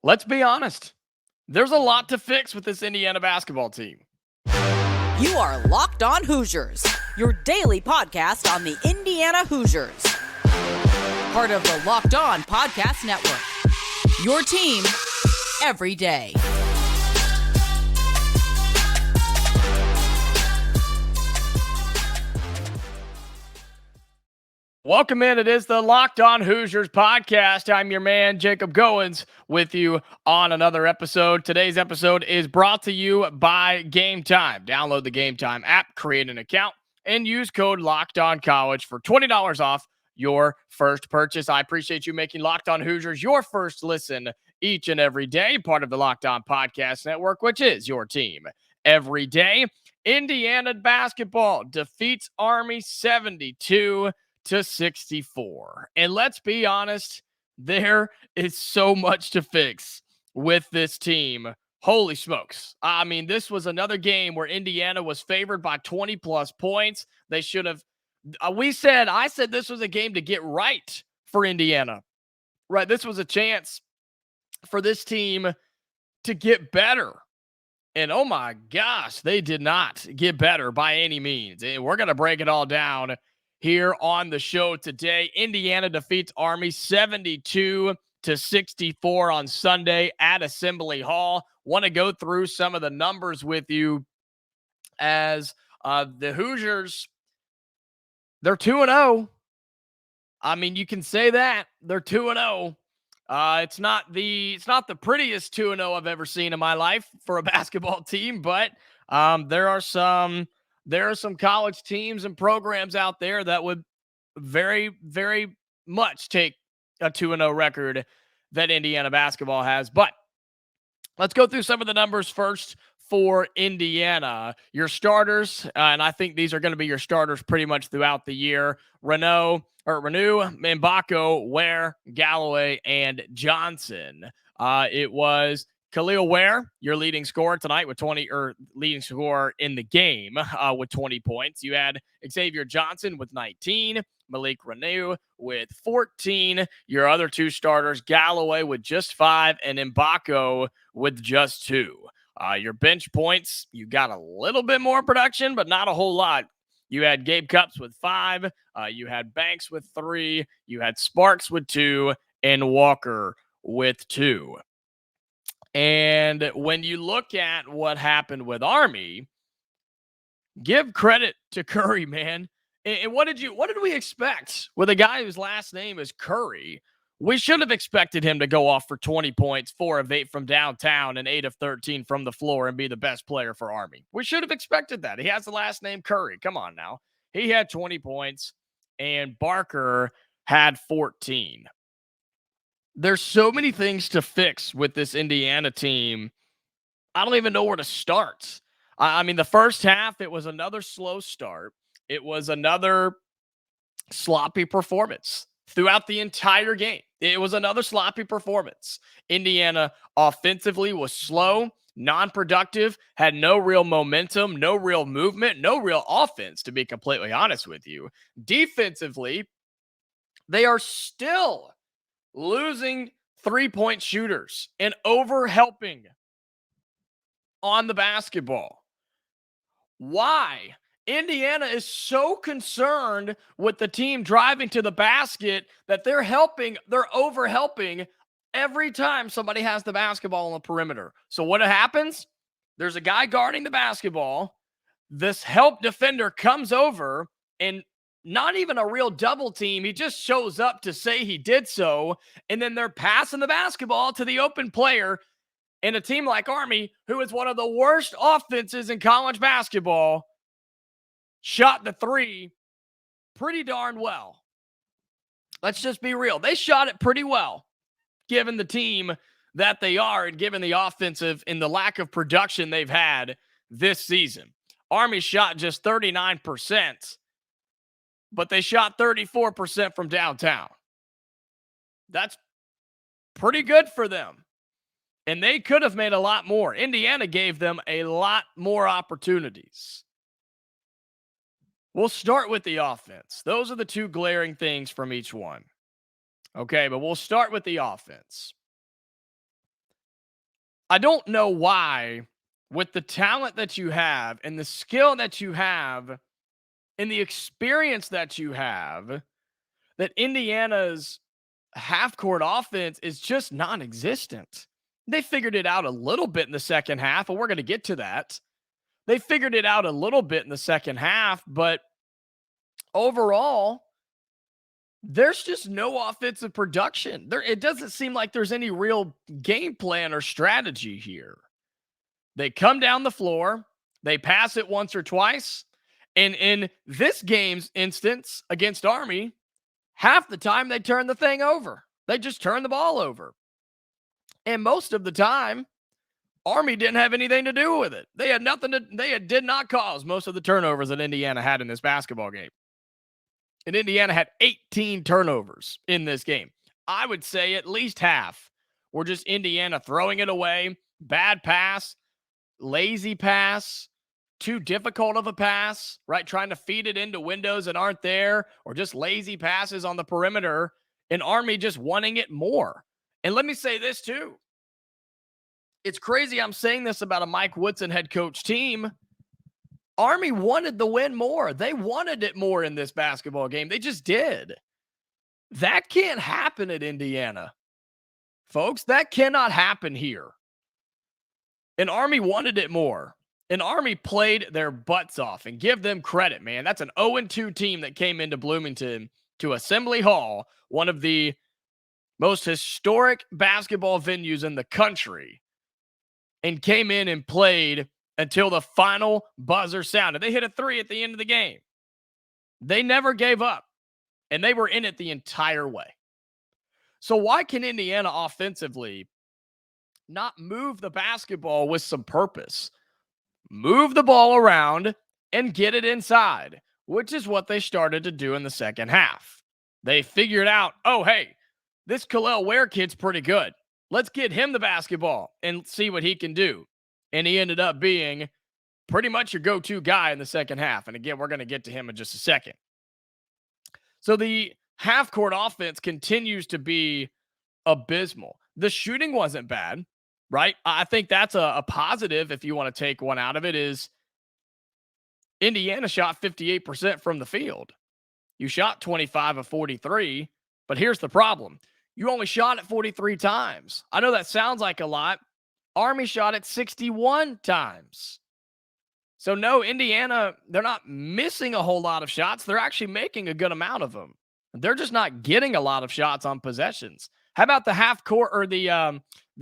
let's be honest. There's a lot to fix with this Indiana basketball team. You are Locked On Hoosiers, your daily podcast on the Indiana Hoosiers. Part of the Locked On Podcast Network, your team every day. Welcome in. It is the Locked On Hoosiers podcast. I'm your man, Jacob Goins, with you on another episode. Today's episode is brought to you by Game Time. Download the Game Time app, create an account, and use code LOCKEDONCollege for $20 off your first purchase. I appreciate you making Locked On Hoosiers your first listen each and every day, part of the Locked On Podcast Network, which is your team every day. Indiana basketball defeats Army 72-64. And let's be honest, there is so much to fix with this team. Holy smokes. I mean, this was another game where Indiana was favored by 20 plus points. They should have, I said this was a game to get right for Indiana, right? This was a chance for this team to get better. And oh my gosh, they did not get better by any means. And we're going to break it all down here on the show today. Indiana defeats Army 72-64 on Sunday at Assembly Hall. Want to go through some of the numbers with you as the Hoosiers, they're 2-0. I mean, you can say that. They're 2-0. It's not the prettiest 2-0 I've ever seen in my life for a basketball team, but there are some college teams and programs out there that would very, very much take a 2-0 record that Indiana basketball has. But let's go through some of the numbers first for Indiana. Your starters, and I think these are going to be your starters pretty much throughout the year. Renew, Mgbako, Ware, Galloway, and Johnson. It was Kel'el Ware, your leading scorer tonight with 20, or leading scorer in the game with 20 points. You had Xavier Johnson with 19, Malik Renew with 14. Your other two starters, Galloway with just 5, and Mgbako with just 2. Your bench points, you got a little bit more production, but not a whole lot. You had Gabe Cupps with 5. You had Banks with 3. You had Sparks with 2, and Walker with 2. And when you look at what happened with Army, give credit to Curry, man. And what did we expect with a guy whose last name is Curry? We should have expected him to go off for 20 points, 4 of 8 from downtown, and 8 of 13 from the floor and be the best player for Army. We should have expected that. He has the last name Curry. Come on now. He had 20 points, and Barker had 14. There's so many things to fix with this Indiana team. I don't even know where to start. I mean, the first half, it was another slow start. It was another sloppy performance throughout the entire game. It was another sloppy performance. Indiana offensively was slow, non-productive, had no real momentum, no real movement, no real offense, to be completely honest with you. Defensively, they are still losing three-point shooters and overhelping on the basketball. Why? Indiana is so concerned with the team driving to the basket that they're overhelping every time somebody has the basketball on the perimeter. So what happens? There's a guy guarding the basketball. This help defender comes over, and not even a real double team. He just shows up to say he did so, and then they're passing the basketball to the open player. And a team like Army, who is one of the worst offenses in college basketball, shot the 3 pretty darn well. Let's just be real. They shot it pretty well, given the team that they are and given the offensive and the lack of production they've had this season. Army shot just 39%, but they shot 34% from downtown. That's pretty good for them. And they could have made a lot more. Indiana gave them a lot more opportunities. We'll start with the offense. Those are the two glaring things from each one. Okay, but we'll start with the offense. I don't know why, with the talent that you have and the skill that you have and the experience that you have, that Indiana's half-court offense is just non-existent. They figured it out a little bit in the second half, and we're going to get to that. They figured it out a little bit in the second half, but overall, there's just no offensive production. It doesn't seem like there's any real game plan or strategy here. They come down the floor, they pass it once or twice, and in this game's instance against Army, half the time they turn the thing over. They just turn the ball over. And most of the time, Army didn't have anything to do with it. They had nothing to, did not cause most of the turnovers that Indiana had in this basketball game. And Indiana had 18 turnovers in this game. I would say at least half were just Indiana throwing it away, bad pass, lazy pass, too difficult of a pass, right? Trying to feed it into windows that aren't there, or just lazy passes on the perimeter, and Army just wanting it more. And let me say this too. It's crazy I'm saying this about a Mike Woodson head coach team. Army wanted the win more. They wanted it more in this basketball game. They just did. That can't happen at Indiana. Folks, that cannot happen here. And Army wanted it more. And Army played their butts off, and give them credit, man. That's an 0-2 team that came into Bloomington to Assembly Hall, one of the most historic basketball venues in the country, and came in and played until the final buzzer sounded. They hit a 3 at the end of the game. They never gave up, and they were in it the entire way. So why can Indiana offensively not move the basketball with some purpose? Move the ball around and get it inside, which is what they started to do in the second half. They figured out, oh, hey, this Kel'el Ware kid's pretty good. Let's get him the basketball and see what he can do. And he ended up being pretty much your go-to guy in the second half. And again, we're going to get to him in just a second. So the half-court offense continues to be abysmal. The shooting wasn't bad, right? I think that's a positive if you want to take one out of it, is Indiana shot 58% from the field. You shot 25 of 43, but here's the problem. You only shot it 43 times. I know that sounds like a lot. Army shot it 61 times. So no, Indiana, they're not missing a whole lot of shots. They're actually making a good amount of them. They're just not getting a lot of shots on possessions. How about the half court or the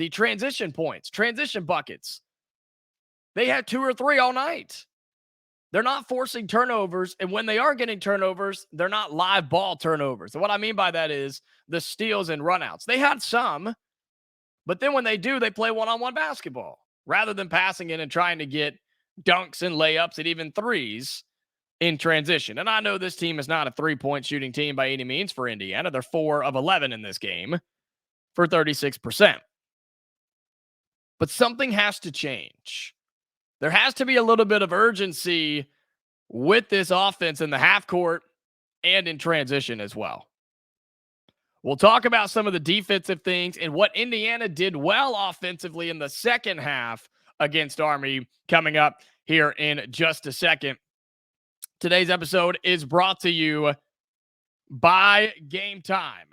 transition points, transition buckets? They had 2 or 3 all night. They're not forcing turnovers, and when they are getting turnovers, they're not live ball turnovers. And what I mean by that is the steals and runouts. They had some, but then when they do, they play one-on-one basketball rather than passing it and trying to get dunks and layups and even threes in transition. And I know this team is not a three-point shooting team by any means for Indiana. They're 4 of 11 in this game for 36%. But something has to change. There has to be a little bit of urgency with this offense in the half court and in transition as well. We'll talk about some of the defensive things and what Indiana did well offensively in the second half against Army coming up here in just a second. Today's episode is brought to you by Game Time.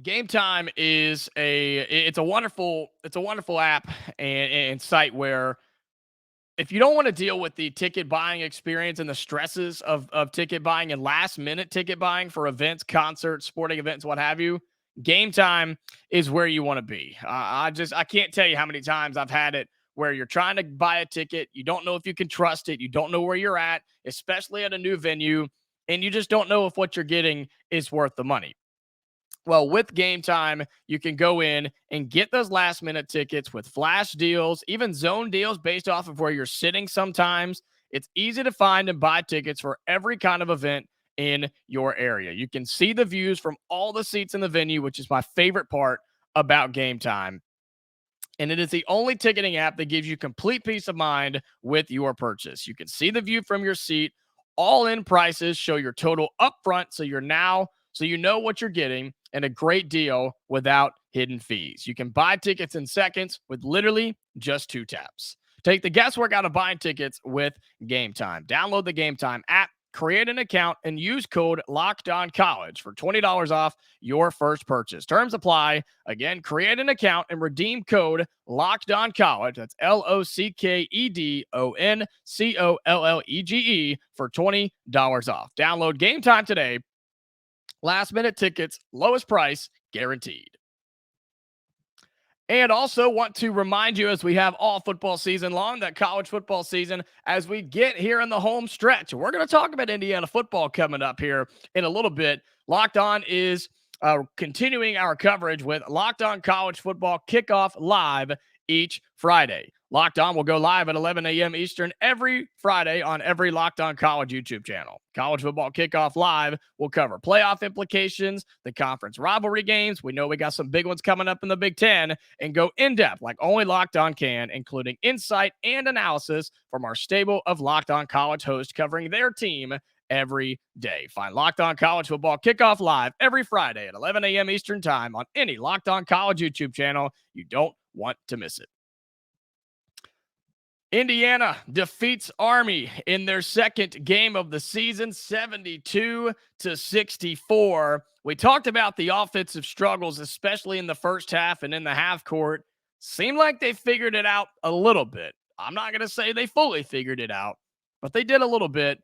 Game Time is a wonderful app and site where if you don't want to deal with the ticket buying experience and the stresses of ticket buying and last minute ticket buying for events, concerts, sporting events, what have you, Game Time is where you want to be. I can't tell you how many times I've had it where you're trying to buy a ticket, you don't know if you can trust it, you don't know where you're at, especially at a new venue, and you just don't know if what you're getting is worth the money. Well, with Game Time, you can go in and get those last-minute tickets with flash deals, even zone deals based off of where you're sitting sometimes. It's easy to find and buy tickets for every kind of event in your area. You can see the views from all the seats in the venue, which is my favorite part about Game Time. And it is the only ticketing app that gives you complete peace of mind with your purchase. You can see the view from your seat. All-in prices show your total upfront, so you know what you're getting. and a great deal without hidden fees. You can buy tickets in seconds with literally just 2 taps. Take the guesswork out of buying tickets with Game Time. Download the Game Time app, create an account, and use code LOCKEDONCollege for $20 off your first purchase. Terms apply. Again, create an account and redeem code LOCKEDONCollege. That's LOCKEDONCOLLEGE for $20 off. Download Game Time today. Last minute tickets, lowest price guaranteed. And also want to remind you, as we have all football season long, that college football season, as we get here in the home stretch, we're going to talk about Indiana football coming up here in a little bit. Locked On is continuing our coverage with Locked On College Football Kickoff live each Friday. Locked On will go live at 11 a.m. Eastern every Friday on every Locked On College YouTube channel. College Football Kickoff Live will cover playoff implications, the conference rivalry games. We know we got some big ones coming up in the Big Ten, and go in-depth like only Locked On can, including insight and analysis from our stable of Locked On College hosts covering their team every day. Find Locked On College Football Kickoff Live every Friday at 11 a.m. Eastern Time on any Locked On College YouTube channel. You don't want to miss it. Indiana defeats Army in their second game of the season, 72-64. We talked about the offensive struggles, especially in the first half and in the half court. Seemed like they figured it out a little bit. I'm not going to say they fully figured it out, but they did a little bit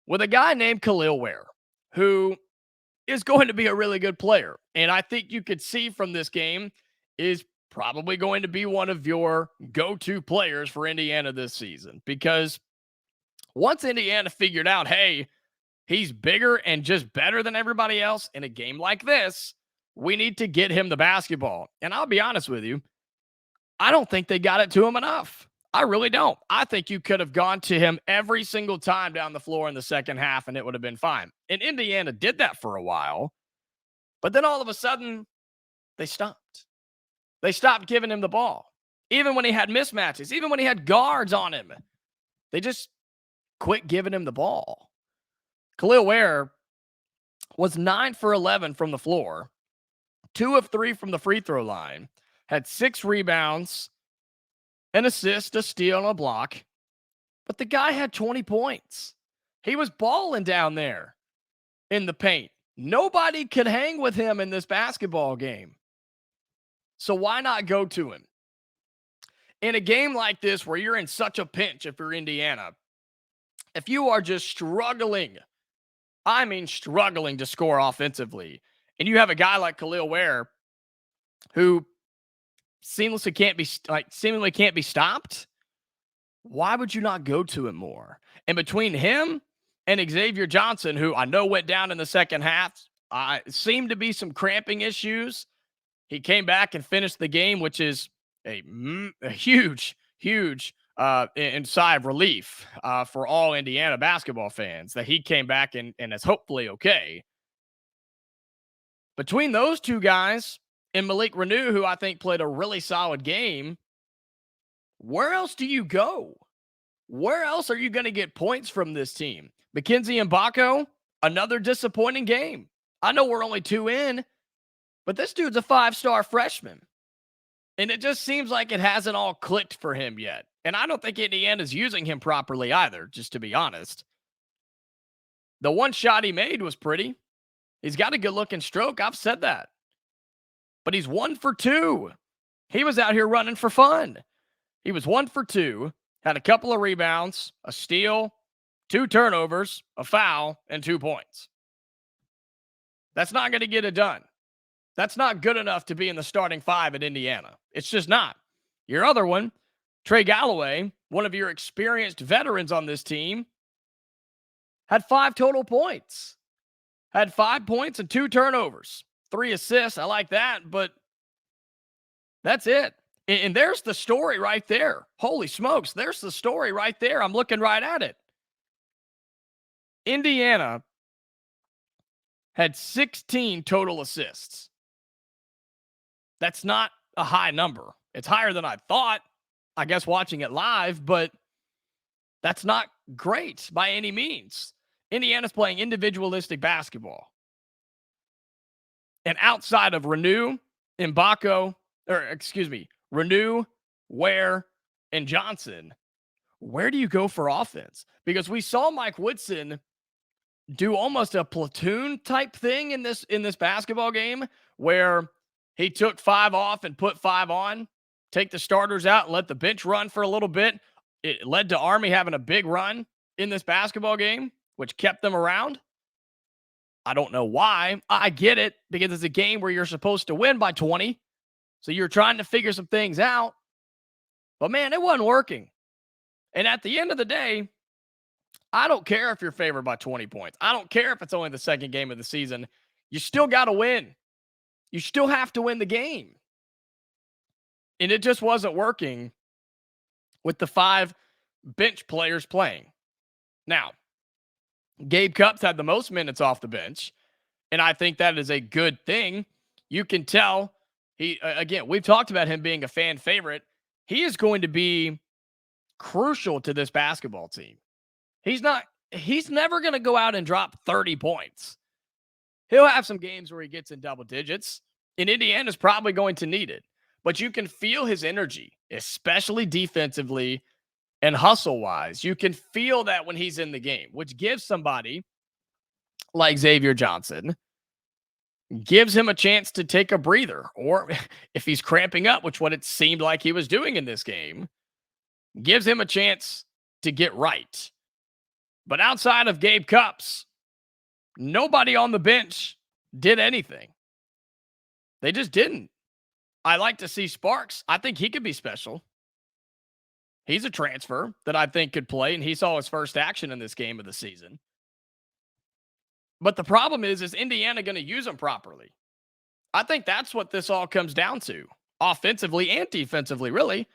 with a guy named Kel'el Ware, who is going to be a really good player. And I think you could see from this game is probably going to be one of your go-to players for Indiana this season, because once Indiana figured out, hey, he's bigger and just better than everybody else in a game like this, we need to get him the basketball. And I'll be honest with you, I don't think they got it to him enough. I really don't. I think you could have gone to him every single time down the floor in the second half and it would have been fine. And Indiana did that for a while, but then all of a sudden they stopped. They stopped giving him the ball. Even when he had mismatches, even when he had guards on him, they just quit giving him the ball. Kel'el Ware was 9 for 11 from the floor, 2 of 3 from the free throw line, had 6 rebounds, an assist, a steal, and a block. But the guy had 20 points. He was balling down there in the paint. Nobody could hang with him in this basketball game. So why not go to him? In a game like this where you're in such a pinch, if you're Indiana, if you are just struggling, I mean struggling to score offensively, and you have a guy like Kel'el Ware who seemingly can't be stopped, why would you not go to him more? And between him and Xavier Johnson, who I know went down in the second half, seemed to be some cramping issues. He came back and finished the game, which is a huge sigh of relief for all Indiana basketball fans that he came back and is hopefully okay. Between those two guys and Malik Renew, who I think played a really solid game, where else do you go? Where else are you going to get points from this team? Mackenzie Mgbako, another disappointing game. I know we're only 2 in, but this dude's a 5-star freshman. And it just seems like it hasn't all clicked for him yet. And I don't think Indiana's using him properly either, just to be honest. The one shot he made was pretty. He's got a good-looking stroke. I've said that. But he's 1 for 2. He was out here running for fun. He was 1 for 2, had a couple of rebounds, a steal, 2 turnovers, a foul, and 2 points. That's not going to get it done. That's not good enough to be in the starting 5 at Indiana. It's just not. Your other one, Trey Galloway, one of your experienced veterans on this team, had 5 total points. Had 5 points and 2 turnovers. 3 assists. I like that, but that's it. And there's the story right there. Holy smokes, there's the story right there. I'm looking right at it. Indiana had 16 total assists. That's not a high number. It's higher than I thought, I guess, watching it live, but that's not great by any means. Indiana's playing individualistic basketball. And outside of Mgbako, Ware, and Johnson, where do you go for offense? Because we saw Mike Woodson do almost a platoon type thing in this basketball game where he took 5 off and put 5 on, take the starters out and let the bench run for a little bit. It led to Army having a big run in this basketball game, which kept them around. I don't know why. I get it because it's a game where you're supposed to win by 20. So you're trying to figure some things out. But man, it wasn't working. And at the end of the day, I don't care if you're favored by 20 points. I don't care if it's only the second game of the season. You still got to win. You still have to win the game. And it just wasn't working with the 5 bench players playing. Now, Gabe Cupps had the most minutes off the bench, and I think that is a good thing. You can tell again, we've talked about him being a fan favorite. He is going to be crucial to this basketball team. He's never going to go out and drop 30 points. He'll have some games where he gets in double digits, and Indiana's probably going to need it. But you can feel his energy, especially defensively and hustle-wise. You can feel that when he's in the game, which gives somebody like Xavier Johnson, gives him a chance to take a breather. Or if he's cramping up, which what it seemed like he was doing in this game, gives him a chance to get right. But outside of Gabe Cupps, nobody on the bench did anything. They just didn't. I like to see Sparks. I think he could be special. He's a transfer that I think could play, and he saw his first action in this game of the season. But the problem is Indiana going to use him properly? I think that's what this all comes down to, offensively and defensively, really.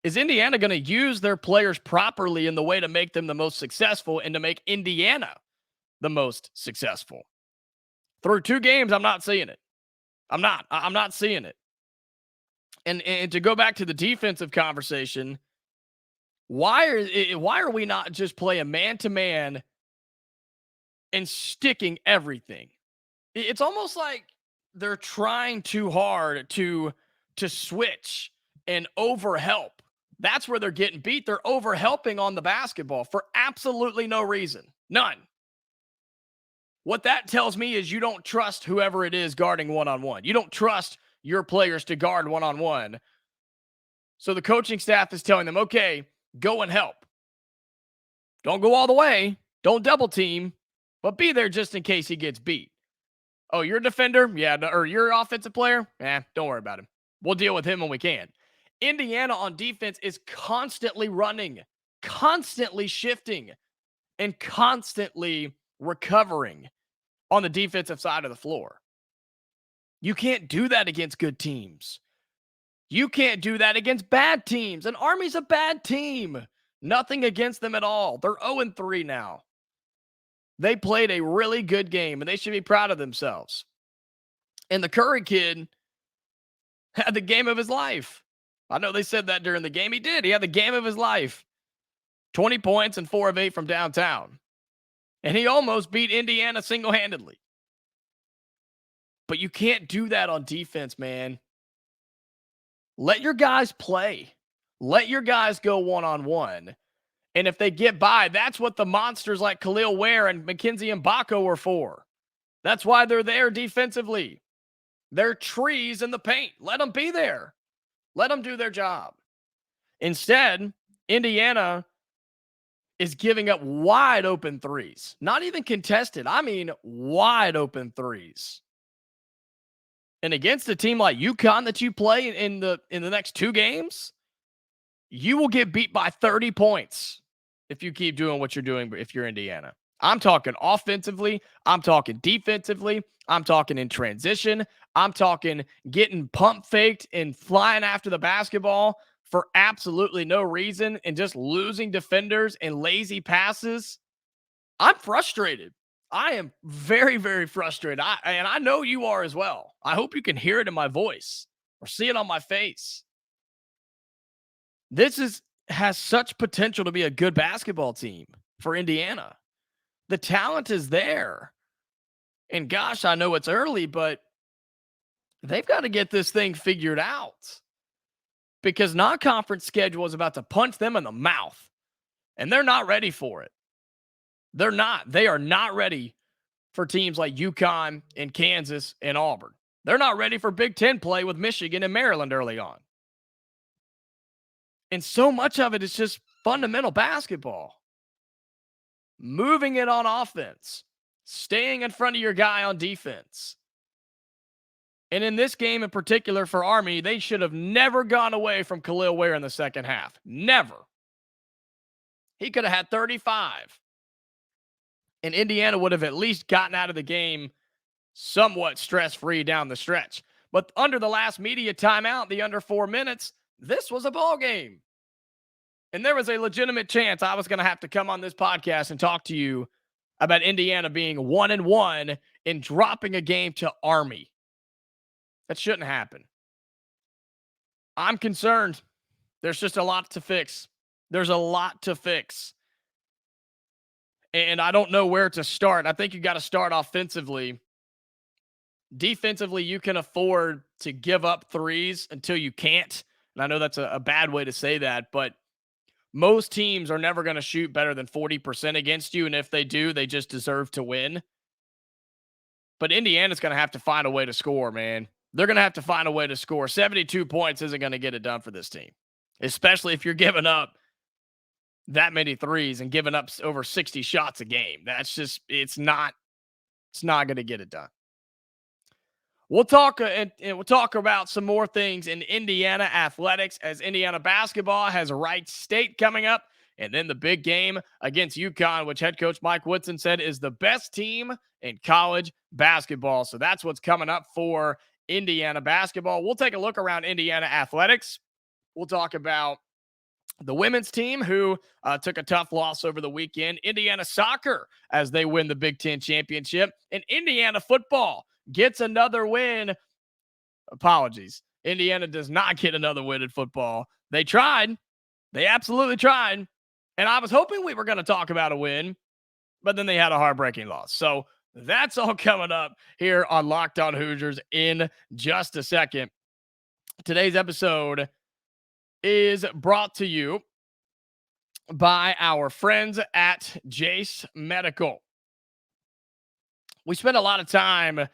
Is Indiana going to use their players properly in the way to make them the most successful and to make Indiana the most successful? Through 2 games, I'm not seeing it. I'm not seeing it. And to go back to the defensive conversation, why are we not just playing man-to-man and sticking everything? It's almost like they're trying too hard to switch and overhelp. That's where they're getting beat. They're overhelping on the basketball for absolutely no reason. None. What that tells me is you don't trust whoever it is guarding one-on-one. You don't trust your players to guard one-on-one. So the coaching staff is telling them, okay, go and help. Don't go all the way. Don't double team, but be there just in case he gets beat. Oh, you're a defender? Yeah. Or you're an offensive player? Don't worry about him. We'll deal with him when we can. Indiana on defense is constantly running, constantly shifting, and constantly recovering on the defensive side of the floor. You can't do that against good teams. You can't do that against bad teams. And Army's a bad team. Nothing against them at all. They're 0-3 now. They played a really good game, and they should be proud of themselves. And the Curry kid had the game of his life. I know they said that during the game. He did. He had the game of his life. 20 points and 4 of 8 from downtown. And he almost beat Indiana single-handedly. But you can't do that on defense, man. Let your guys play. Let your guys go one-on-one. And if they get by, that's what the monsters like Kel'el Ware and Mackenzie Mgbako are for. That's why they're there defensively. They're trees in the paint. Let them be there. Let them do their job. Instead, Indiana is giving up wide open threes. Not even contested. I mean, wide open threes. And against a team like UConn that you play in the next 2 games, you will get beat by 30 points if you keep doing what you're doing if you're Indiana. I'm talking offensively. I'm talking defensively. I'm talking in transition. I'm talking getting pump faked and flying after the basketball for absolutely no reason and just losing defenders and lazy passes. I'm frustrated. I am very, very frustrated. And I know you are as well. I hope you can hear it in my voice or see it on my face. This has such potential to be a good basketball team for Indiana. The talent is there. And gosh, I know it's early, but they've got to get this thing figured out because non-conference schedule is about to punch them in the mouth, and they're not ready for it. They're not. They are not ready for teams like UConn and Kansas and Auburn. They're not ready for Big Ten play with Michigan and Maryland early on. And so much of it is just fundamental basketball. Moving it on offense, staying in front of your guy on defense. And in this game in particular for Army, they should have never gone away from Kel'el Ware in the second half. Never. He could have had 35. And Indiana would have at least gotten out of the game somewhat stress-free down the stretch. But under the last media timeout, the under 4 minutes, this was a ball game. And there was a legitimate chance I was going to have to come on this podcast and talk to you about Indiana being 1-1 and dropping a game to Army. That shouldn't happen. I'm concerned. There's just a lot to fix. There's a lot to fix. And I don't know where to start. I think you got to start offensively. Defensively, you can afford to give up threes until you can't. And I know that's a bad way to say that, but most teams are never going to shoot better than 40% against you. And if they do, they just deserve to win. But Indiana's going to have to find a way to score, man. They're going to have to find a way to score. 72 points isn't going to get it done for this team, especially if you're giving up that many threes and giving up over 60 shots a game. That's just, it's not going to get it done. We'll talk and we'll talk about some more things in Indiana athletics as Indiana basketball has Wright State coming up, and then the big game against UConn, which head coach Mike Woodson said is the best team in college basketball. So that's what's coming up for Indiana basketball. We'll take a look around Indiana athletics. We'll talk about the women's team who took a tough loss over the weekend. Indiana soccer as they win the Big Ten championship, and Indiana football gets another win. Apologies. Indiana does not get another win in football. They tried. They absolutely tried. And I was hoping we were going to talk about a win, but then they had a heartbreaking loss. So that's all coming up here on Locked On Hoosiers in just a second. Today's episode is brought to you by our friends at Jace Medical. We spend a lot of time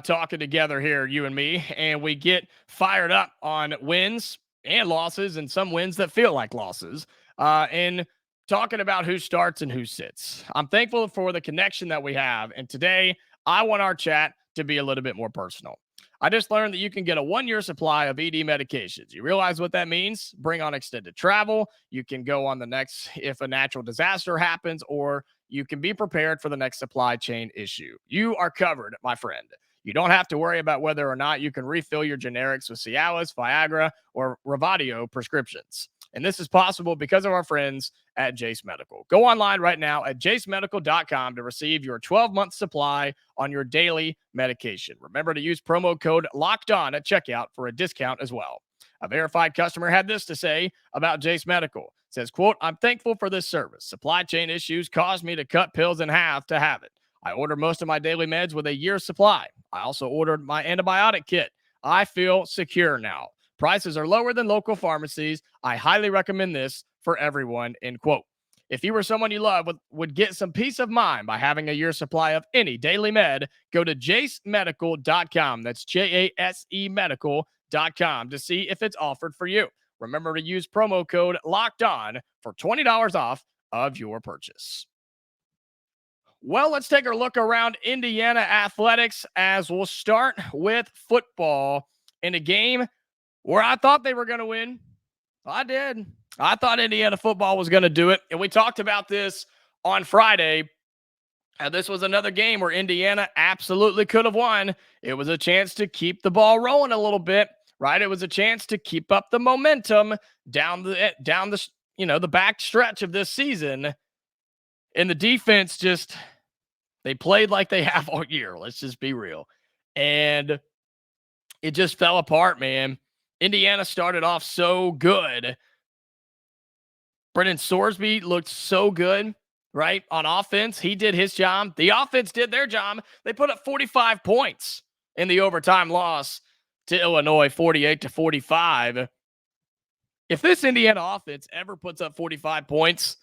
talking together here, you and me, and we get fired up on wins and losses and some wins that feel like losses and talking about who starts and who sits. I'm thankful for the connection that we have, and today I want our chat to be a little bit more personal. I just learned that you can get a 1-year supply of ED medications. You realize what that means? Bring on extended travel. You can go on the next if a natural disaster happens, or you can be prepared for the next supply chain issue. You are covered, my friend. You don't have to worry about whether or not you can refill your generics with Cialis, Viagra, or Revatio prescriptions. And this is possible because of our friends at Jace Medical. Go online right now at jacemedical.com to receive your 12-month supply on your daily medication. Remember to use promo code LOCKEDON at checkout for a discount as well. A verified customer had this to say about Jace Medical. It says, quote, "I'm thankful for this service. Supply chain issues caused me to cut pills in half to have it. I order most of my daily meds with a year's supply. I also ordered my antibiotic kit. I feel secure now. Prices are lower than local pharmacies. I highly recommend this for everyone," end quote. If you or someone you love would get some peace of mind by having a year's supply of any daily med, go to jacemedical.com. That's J-A-S-E medical.com to see if it's offered for you. Remember to use promo code LOCKEDON for $20 off of your purchase. Well, let's take a look around Indiana athletics as we'll start with football in a game where I thought they were going to win. I did. I thought Indiana football was going to do it. And we talked about this on Friday. This was another game where Indiana absolutely could have won. It was a chance to keep the ball rolling a little bit, right? It was a chance to keep up the momentum down the back stretch of this season. And the defense they played like they have all year. Let's just be real. And it just fell apart, man. Indiana started off so good. Brennan Sorsby looked so good, right? On offense, he did his job. The offense did their job. They put up 45 points in the overtime loss to Illinois 48-45. If this Indiana offense ever puts up 45 points,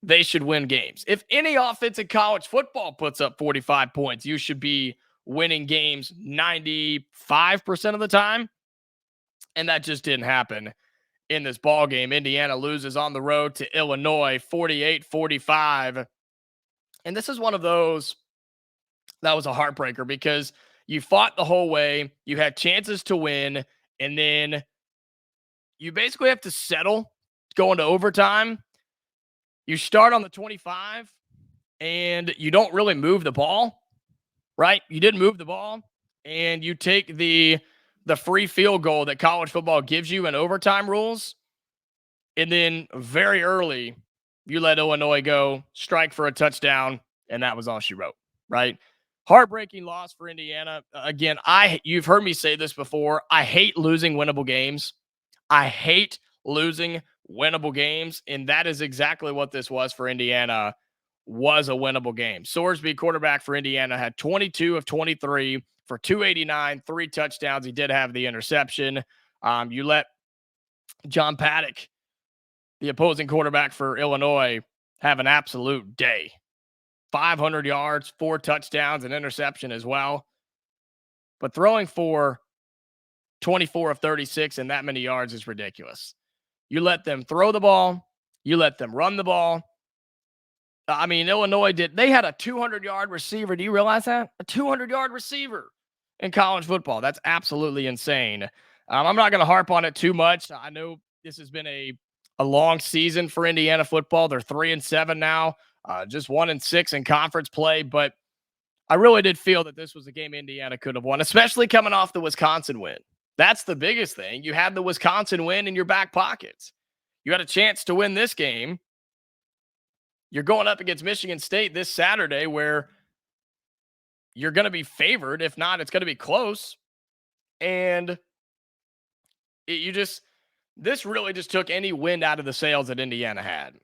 they should win games. If any offense in college football puts up 45 points, you should be winning games 95% of the time. And that just didn't happen in this ball game. Indiana loses on the road to Illinois 48-45. And this is one of those that was a heartbreaker because you fought the whole way, you had chances to win, and then you basically have to settle going to overtime. You start on the 25 and you don't really move the ball, right? You didn't move the ball, and you take the free field goal that college football gives you in overtime rules. And then very early, you let Illinois go, strike for a touchdown, and that was all she wrote, right? Heartbreaking loss for Indiana. Again, you've heard me say this before. I hate losing winnable games. I hate losing winnable games, and that is exactly what this was for Indiana, was a winnable game. Sorsby, quarterback for Indiana, had 22 of 23 for 289, 3 touchdowns. He did have the interception. You let John Paddock, the opposing quarterback for Illinois, have an absolute day. 500 yards, 4 touchdowns, an interception as well. But throwing for 24 of 36 and that many yards is ridiculous. You let them throw the ball. You let them run the ball. I mean, Illinois they had a 200-yard receiver. Do you realize that? A 200-yard receiver in college football. That's absolutely insane. I'm not going to harp on it too much. I know this has been a long season for Indiana football. They're 3-7 now, just 1-6 in conference play. But I really did feel that this was a game Indiana could have won, especially coming off the Wisconsin win. That's the biggest thing. You had the Wisconsin win in your back pockets. You had a chance to win this game. You're going up against Michigan State this Saturday, where you're going to be favored. If not, it's going to be close. And this really just took any wind out of the sails that Indiana had.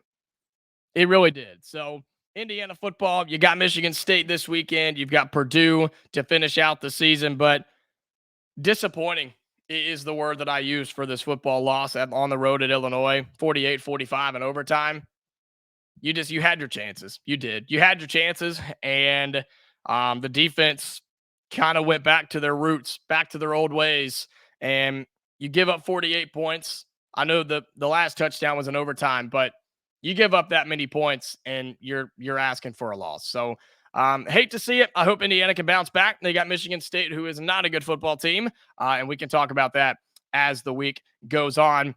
It really did. So Indiana football, you got Michigan State this weekend. You've got Purdue to finish out the season, but disappointing is the word that I use for this football loss on the road at Illinois, 48-45 in overtime. You had your chances. You did. You had your chances, and the defense kind of went back to their roots, back to their old ways, and you give up 48 points. I know the last touchdown was in overtime, but you give up that many points, and you're asking for a loss. So hate to see it. I hope Indiana can bounce back. They got Michigan State, who is not a good football team, and we can talk about that as the week goes on.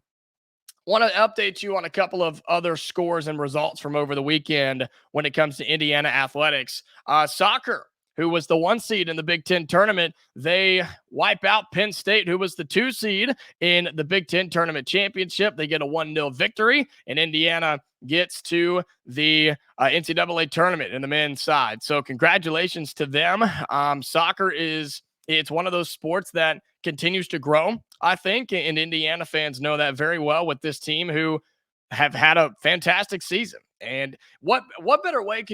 Want to update you on a couple of other scores and results from over the weekend when it comes to Indiana athletics. Soccer, who was the 1 seed in the Big Ten tournament, they wipe out Penn State, who was the 2 seed in the Big Ten tournament championship. They get a 1-0 victory, and Indiana gets to the NCAA tournament in the men's side. So congratulations to them. Soccer it's one of those sports that continues to grow, I think, and Indiana fans know that very well with this team, who have had a fantastic season. And what better way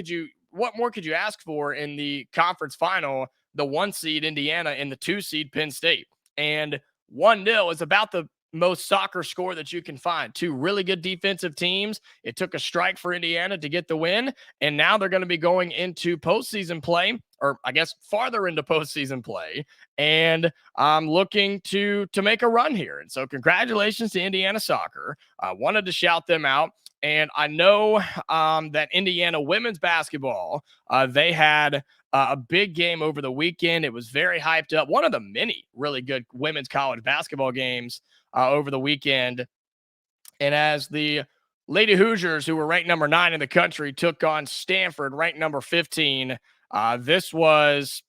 what more could you ask for in the conference final? The 1 seed Indiana and the 2 seed Penn State. And 1-0 is about the most soccer score that you can find. 2 really good defensive teams. It took a strike for Indiana to get the win, and now they're going to be going into postseason play, or I guess farther into postseason play, and I'm looking to make a run here. And so congratulations to Indiana soccer. I wanted to shout them out. And I know that Indiana women's basketball, they had a big game over the weekend. It was very hyped up. One of the many really good women's college basketball games over the weekend. And as the Lady Hoosiers, who were ranked number 9 in the country, took on Stanford, ranked number 15, this was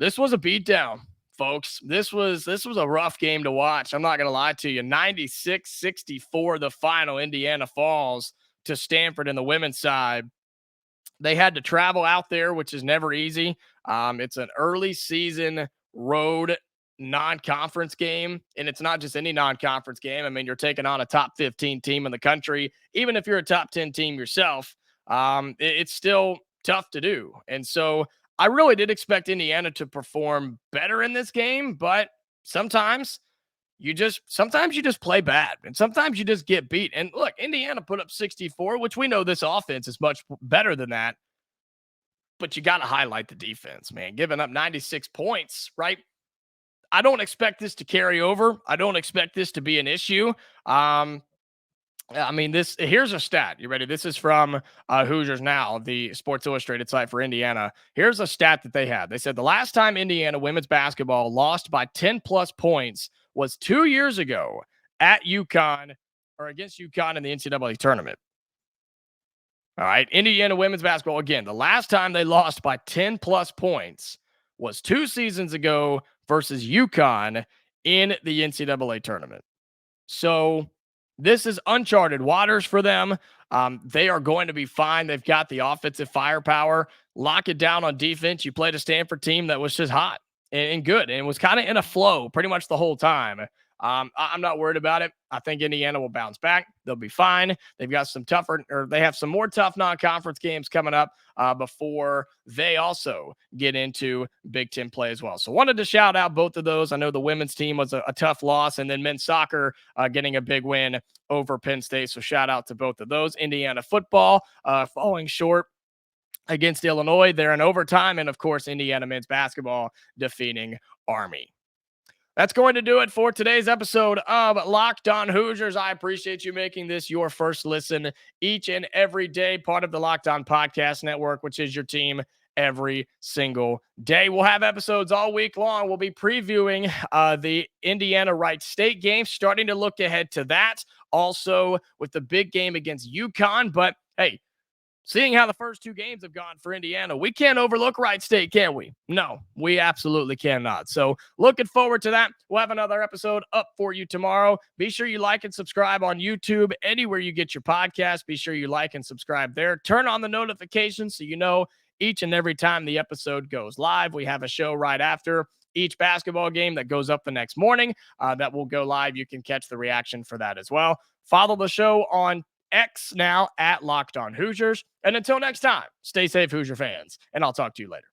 a beatdown, folks. This was a rough game to watch. I'm not going to lie to you. 96-64, the final. Indiana falls to Stanford in the women's side. They had to travel out there, which is never easy. It's an early season road non-conference game, and it's not just any non-conference game. I mean, you're taking on a top 15 team in the country. Even if you're a top 10 team yourself, it's still tough to do. And so I really did expect Indiana to perform better in this game, but sometimes you just play bad, and sometimes you just get beat. And look, Indiana put up 64, which we know this offense is much better than that. But you got to highlight the defense, man. Giving up 96 points, right? I don't expect this to carry over. I don't expect this to be an issue. Here's a stat. You ready? This is from Hoosiers Now, the Sports Illustrated site for Indiana. Here's a stat that they had. They said the last time Indiana women's basketball lost by 10 plus points was 2 years ago at UConn, or against UConn in the NCAA tournament. All right. Indiana women's basketball, again, the last time they lost by 10 plus points was 2 seasons ago versus UConn in the NCAA tournament. So this is uncharted waters for them. They are going to be fine. They've got the offensive firepower. Lock it down on defense. You played a Stanford team that was just hot and good, and was kind of in a flow pretty much the whole time. I'm not worried about it. I think Indiana will bounce back. They'll be fine. They've got they have some more tough non-conference games coming up before they also get into Big Ten play as well. So wanted to shout out both of those. I know the women's team was a tough loss, and then men's soccer getting a big win over Penn State. So shout out to both of those. Indiana football falling short against Illinois. They're in overtime. And of course, Indiana men's basketball defeating Army. That's going to do it for today's episode of Locked On Hoosiers. I appreciate you making this your first listen each and every day, part of the Locked On Podcast Network, which is your team every single day. We'll have episodes all week long. We'll be previewing the Indiana Wright State game, starting to look ahead to that. Also with the big game against UConn. But hey, seeing how the first 2 games have gone for Indiana, we can't overlook Wright State, can we? No, we absolutely cannot. So looking forward to that. We'll have another episode up for you tomorrow. Be sure you like and subscribe on YouTube, anywhere you get your podcast. Be sure you like and subscribe there. Turn on the notifications so you know each and every time the episode goes live. We have a show right after each basketball game that goes up the next morning that will go live. You can catch the reaction for that as well. Follow the show on X now at Locked On Hoosiers. And until next time, stay safe, Hoosier fans, and I'll talk to you later.